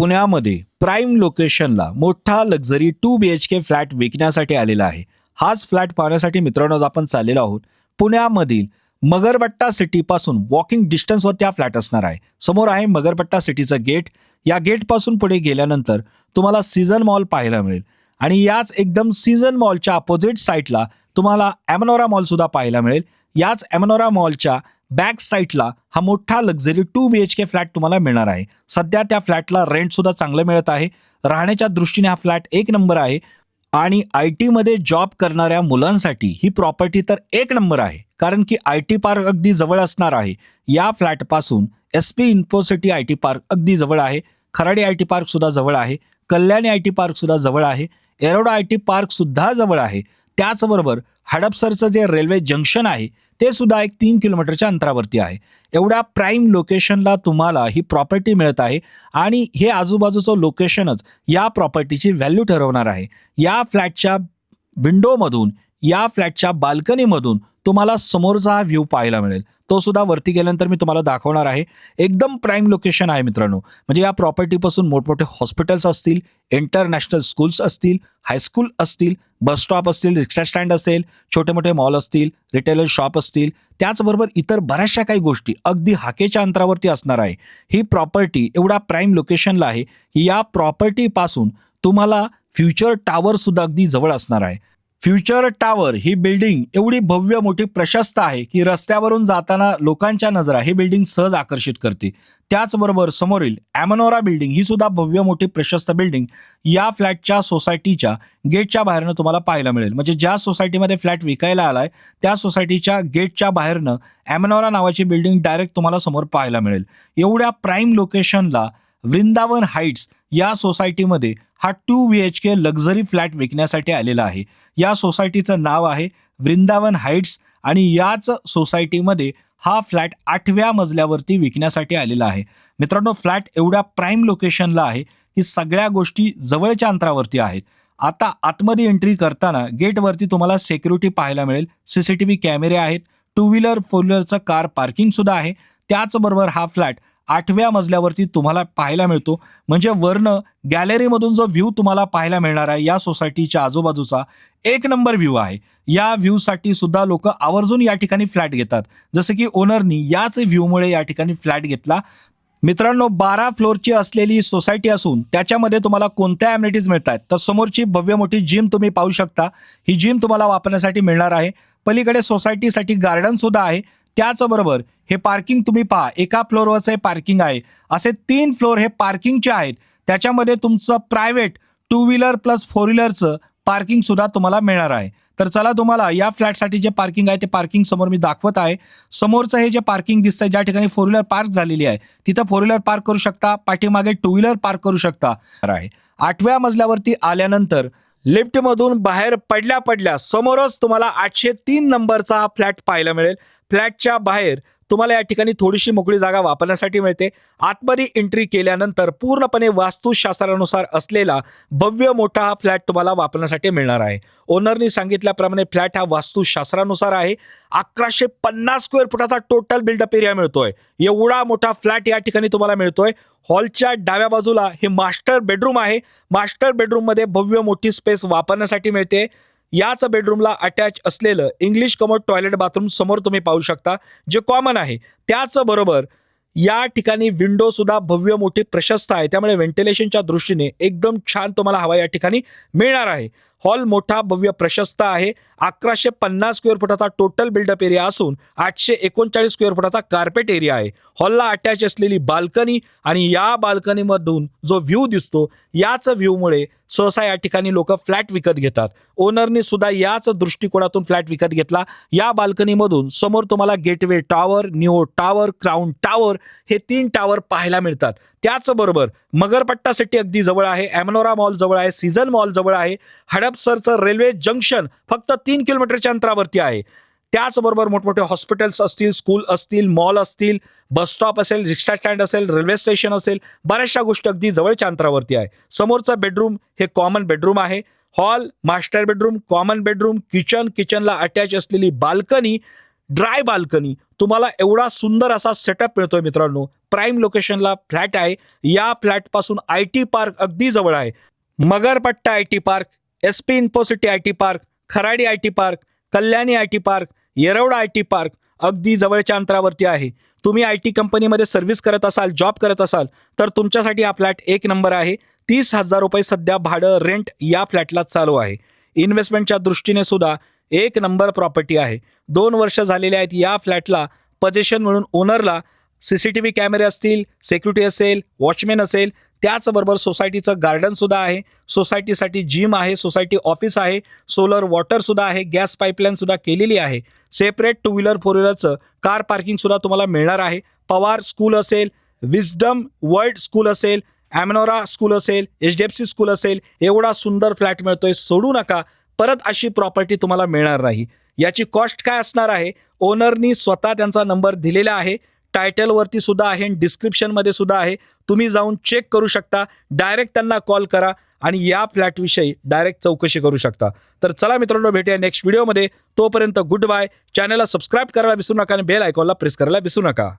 पुण्यामध्ये प्राईम लोकेशनला मोठा लक्झरी 2 BHK फ्लॅट विकण्यासाठी आलेला आहे। हाच फ्लॅट पाहण्यासाठी मित्रांनो आज आपण चाललेलो आहोत। पुण्यामधील मगरपट्टा सिटीपासून वॉकिंग डिस्टन्सवरती हा फ्लॅट असणार आहे। समोर आहे मगरपट्टा सिटीचं गेट। या गेटपासून पुढे गेल्यानंतर तुम्हाला सीझन मॉल पाहायला मिळेल आणि याच एकदम सीझन मॉलच्या अपोजिट साईडला तुम्हाला एमनोरा मॉल सुद्धा पाहायला मिळेल। याच एमनोरा मॉलच्या बॅक साईडला हा मोठा लक्झरी 2 BHK फ्लॅट तुम्हाला मिळणार आहे। सध्या त्या फ्लॅटला रेंट सुद्धा चांगलं मिळत आहे। राहण्याच्या दृष्टीने हा फ्लॅट एक नंबर आहे आणि IT मध्ये जॉब करणाऱ्या मुलांसाठी ही प्रॉपर्टी तर एक नंबर आहे, कारण की IT पार्क अगदी जवळ असणार आहे। या फ्लॅट पासून SP इन्फोसिटी IT पार्क अगदी जवळ आहे, खराडी IT पार्क सुद्धा जवळ आहे, कल्याणी IT पार्क सुद्धा जवळ आहे, एरोडा IT पार्क सुद्धा जवळ आहे। त्याचबरोबर हडपसरचं जे रेल्वे जंक्शन आहे ते सुद्धा एक 3 किलोमीटरच्या अंतरावरती आहे। एवढ्या प्राईम लोकेशनला तुम्हाला ही प्रॉपर्टी मिळत आहे आणि हे आजूबाजूचं लोकेशनच या प्रॉपर्टीची व्हॅल्यू ठरवणार आहे। या फ्लॅटच्या विंडोमधून, या फ्लॅटच्या बाल्कनीमधून तुम्हाला समोरचा हा व्ह्यू पाहायला मिळेल। तो सुद्धा वरती गेल्यानंतर मी तुम्हाला दाखवणार आहे। एकदम प्राईम लोकेशन आहे मित्रांनो। म्हणजे या प्रॉपर्टीपासून मोठमोठे हॉस्पिटल्स असतील, इंटरनॅशनल स्कूल्स असतील, हायस्कूल असतील, बस स्टॉप असतील, रिक्षा स्टँड असेल, छोटे मोठे मॉल असतील, रिटेलर शॉप असतील, त्याचबरोबर इतर बऱ्याचशा काही गोष्टी अगदी हाकेच्या अंतरावरती असणार आहे। ही प्रॉपर्टी एवढा प्राईम लोकेशनला आहे की या प्रॉपर्टीपासून तुम्हाला फ्युचर टॉवर सुद्धा अगदी जवळ असणार आहे। फ्युचर टॉवर ही बिल्डिंग एवढी भव्य मोठी प्रशस्त आहे की रस्त्यावरून जाताना लोकांच्या नजरा ही बिल्डिंग सहज आकर्षित करते। त्याचबरोबर समोरील एमनोरा बिल्डिंग ही सुद्धा भव्य मोठी प्रशस्त बिल्डिंग या फ्लॅटच्या सोसायटीच्या गेटच्या बाहेरनं तुम्हाला पाहायला मिळेल। म्हणजे ज्या सोसायटीमध्ये फ्लॅट विकायला आलाय त्या सोसायटीच्या गेटच्या बाहेरनं एमनोरा नावाची बिल्डिंग डायरेक्ट तुम्हाला समोर पाहायला मिळेल। एवढ्या प्राईम लोकेशनला वृंदावन हाइट्स या सोसायटीमध्ये हा 2 BHK लक्झरी फ्लॅट विकण्यासाठी आलेला आहे। या सोसायटीचं नाव आहे वृंदावन हाइट्स आणि याच सोसायटीमध्ये हा फ्लॅट 8व्या मजल्यावरती विकण्यासाठी आलेला आहे। मित्रांनो, फ्लॅट एवढ्या प्राईम लोकेशनला आहे की सगळ्या गोष्टी जवळच्या अंतरावरती आहेत। आता आतमध्ये एंट्री करताना गेटवरती तुम्हाला सिक्युरिटी पाहायला मिळेल, CCTV कॅमेरे आहेत, 2 व्हीलर 4 व्हीलरचं कार पार्किंग सुद्धा आहे। त्याचबरोबर हा फ्लॅट 8व्या मजल्यावरती तुम्हाला पाहायला मिळतो। म्हणजे वरनं गॅलरीमधून जो व्ह्यू तुम्हाला पाहायला मिळणार आहे या सोसायटीच्या आजूबाजूचा एक नंबर व्ह्यू आहे। या व्ह्यूसाठी सुद्धा लोक आवर्जून या ठिकाणी फ्लॅट घेतात, जसं की ओनरनी याच व्ह्यूमुळे या ठिकाणी फ्लॅट घेतला। मित्रांनो, 12 फ्लोअरची असलेली सोसायटी असून त्याच्यामध्ये तुम्हाला कोणत्या ॲम्युनिटीज मिळतात तर समोरची भव्य मोठी जिम तुम्ही पाहू शकता। ही जिम तुम्हाला वापरण्यासाठी मिळणार आहे। पलीकडे सोसायटीसाठी गार्डन सुद्धा आहे। त्याचबरोबर हे पार्किंग तुम्ही पहा, एका फ्लोअरवरचं पार्किंग आहे, असे 3 फ्लोअर हे पार्किंगचे आहेत। त्याच्यामध्ये तुमचं प्रायव्हेट 2 व्हीलर प्लस 4 व्हीलरचं पार्किंग सुद्धा तुम्हाला मिळणार आहे। तर चला तुम्हाला या फ्लॅटसाठी जे पार्किंग आहे ते पार्किंग समोर मी दाखवत आहे। समोरचं हे जे पार्किंग दिसतंय, ज्या ठिकाणी 4 व्हीलर पार्क झालेली आहे तिथं 4 व्हीलर पार्क करू शकता, पाठीमागे 2 व्हीलर पार्क करू शकता आहे। 8व्या मजल्यावरती आल्यानंतर लिफ्टमधून बाहेर पडल्या समोरच तुम्हाला 803 नंबरचा हा फ्लॅट पाहायला मिळेल। फ्लॅटच्या बाहेर तुम्हाला या ठिकाणी थोडीशी मोकळी जागा वापरण्यासाठी मिळते। आतमध्ये एंट्री केल्यानंतर पूर्णपणे वास्तुशास्त्रानुसार असलेला भव्य मोठा हा फ्लॅट तुम्हाला वापरण्यासाठी मिळणार आहे। ओनरनी सांगितल्याप्रमाणे फ्लॅट हा वास्तुशास्त्रानुसार आहे। 1150 स्क्वेअर फुटाचा टोटल बिल्डअप एरिया मिळतोय। एवढा मोठा फ्लॅट या ठिकाणी तुम्हाला मिळतोय। हॉलच्या डाव्या बाजूला हे मास्टर बेडरूम आहे। मास्टर बेडरूम मध्ये भव्य मोठी स्पेस वापरण्यासाठी मिळते। याच बेडरूमला अटॅच असलेलं इंग्लिश कमोड टॉयलेट बाथरूम समोर तुम्ही पाहू शकता, जे कॉमन आहे। त्याचबरोबर या ठिकाणी विंडो सुद्धा भव्य मोठी प्रशस्त आहे, त्यामुळे व्हेंटिलेशनच्या दृष्टीने एकदम छान तुम्हाला हवा या ठिकाणी मिळणार आहे। हॉल मोठा भव्य प्रशस्त आहे। 1150 स्क्वेअर फुटाचा टोटल बिल्डअप एरिया असून 839 स्क्वेअर फुटाचा कार्पेट एरिया आहे। हॉलला अटॅच असलेली बाल्कनी आणि या बाल्कनीमधून जो व्ह्यू दिसतो याच व्ह्यूमुळे सहसा या ठिकाणी लोक फ्लॅट विकत घेतात। ओनरनी सुद्धा याच दृष्टिकोनातून फ्लॅट विकत घेतला। या बाल्कनीमधून समोर तुम्हाला gateway tower, neo tower, crown tower हे 3 टॉवर पाहायला मिळतात। त्याचबरोबर मगरपट्टा सिटी अगदी जवळ आहे, एमनोरा मॉल जवळ आहे, सीझन मॉल जवळ आहे, हडपसरचं रेल्वे जंक्शन फक्त 3 किलोमीटरच्या अंतरावरती आहे। त्याचबरोबर मोठमोठे हॉस्पिटल्स असतील, स्कूल असतील, मॉल असतील, बस स्टॉप असेल, रिक्षा स्टँड असेल, रेल्वे स्टेशन असेल, बऱ्याचशा गोष्टी अगदी जवळच्या अंतरावरती आहे। समोरचं बेडरूम हे कॉमन बेडरूम आहे। Hall, master bedroom, common bedroom, किचनला अटॅच असलेली बाल्कनी, ड्राय बाल्कनी तुम्हाला एवढा सुंदर असा सेटअप मिळतोय मित्रांनो. प्राईम लोकेशनला फ्लॅट आहे. या फ्लॅटपासून IT पार्क अगदी जवळ आहे. Magarpatta IT park, SP Infocity IT park, Kharadi IT park, Kalyani IT park, Yerawada IT park अगदी जवळच्या अंतरावरती आहे. तुम्ही IT कंपनीमध्ये सर्व्हिस करत असाल, जॉब करत असाल तर तुमच्यासाठी हा फ्लॅट एक नंबर आहे. 30,000 रुपये सध्या भाडं रेंट या फ्लॅटला चालू आहे. इन्व्हेस्टमेंटच्या दृष्टीने सुद्धा एक नंबर प्रॉपर्टी आहे. 2 वर्ष झालेले आहेत या फ्लॅटला. पोझिशन म्हणून ओनरला CCTV कॅमेरे असतील, सिक्युरिटी असेल, वॉचमॅन असेल, त्याचबरोबर सोसायटीचं गार्डन सुद्धा आहे. सोसायटीसाठी जिम आहे, सोसायटी ऑफिस आहे, सोलर वॉटर सुद्धा आहे, गॅस पाईपलाईन सुद्धा केलेली आहे. सेपरेट 2 व्हीलर 4 व्हीलरचं कार पार्किंग सुद्धा तुम्हाला मिळणार आहे. पवार स्कूल असेल, विजडम वर्ल्ड स्कूल असेल, ॲमनोरा स्कूल असेल, HDFC स्कूल असेल, एवढा सुंदर फ्लॅट मिळतोय. सोडू नका, परत अशी प्रॉपर्टी तुम्हाला मिळणार नाही. याची कॉस्ट काय असणार आहे? ओनरनी स्वतः त्यांचा नंबर दिलेला आहे. टायटलवरती सुद्धा आहे, डिस्क्रिप्शनमध्ये सुद्धा आहे. तुम्ही जाऊन चेक करू शकता. डायरेक्ट त्यांना कॉल करा आणि या फ्लॅटविषयी डायरेक्ट चौकशी करू शकता. तर चला मित्रांनो, भेटूया नेक्स्ट व्हिडिओमध्ये. तोपर्यंत गुड बाय. चॅनलला सबस्क्राईब करायला विसरू नका आणि बेल आयकॉनला प्रेस करायला विसरू नका.